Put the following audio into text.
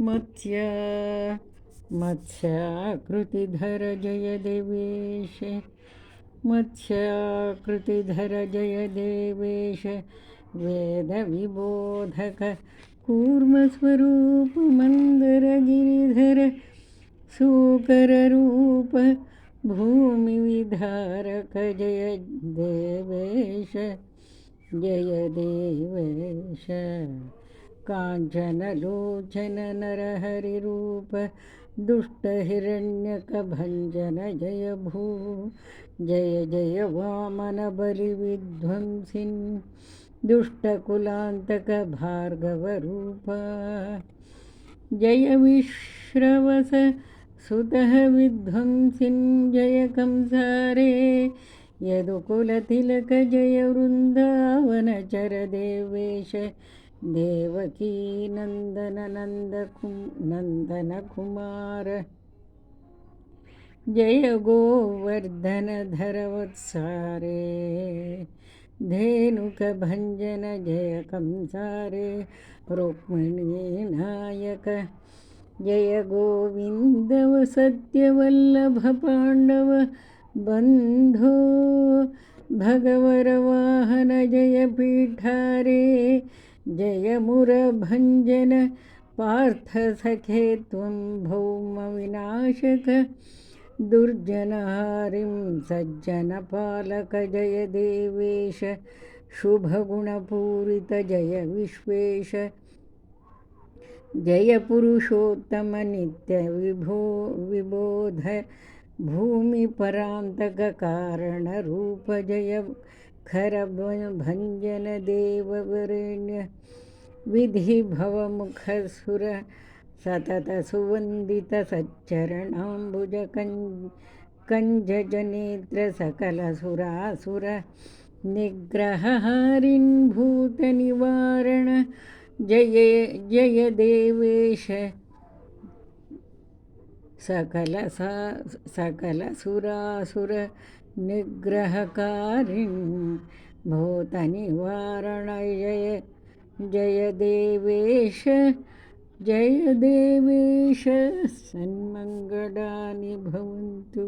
मत्स्या मत्स्याकृतिधर जय देवेश मत्स्याकृतिधर जय देवेश वेदविबोधक कूर्मस्वरूप मन्दरगिरिधर सूकररूप भूमिविधारक जय देवेश जय देवेश काञ्चनलोचन नरहरिरूप दुष्टहिरण्यकभञ्जन जय भू जय जय वामनबलिविध्वंसिन् दुष्टकुलान्तक भार्गवरूप जय विश्रवस सुतः विध्वंसिन् जय कंसारे यदुकुलतिलक जय वृन्दावनचर देवेश देवकी नन्दन कुमार जय गोवर्धनधर वत्सारे धेनुकभञ्जन जय कंसारे रुक्मिणीनायक जय गोविन्द सत्यवल्लभ पाण्डव बन्धो भगवरवाहन जय पीठारे जय मुरभञ्जन पार्थ सखे त्वं भौमविनाशक दुर्जनहारिं सज्जनपालक जय देवेश शुभगुणपूरित जय विश्वेश जय पुरुषोत्तम नित्यविबोध भूमिपरान्तक कारणरूप जय खरभञ्जन देववरेण्य विधिभवमुखसुर सतत सुवन्दित सच्चरणाम्बुज कञ्जनेत्र सकलसुरासुर निग्रहहारिन् भूतनिवारण जय जय देवेश सकलसुरासुर निग्रहकारिन् भूतनिवारण जय जय देवेश सन्मङ्गलानि भवन्तु।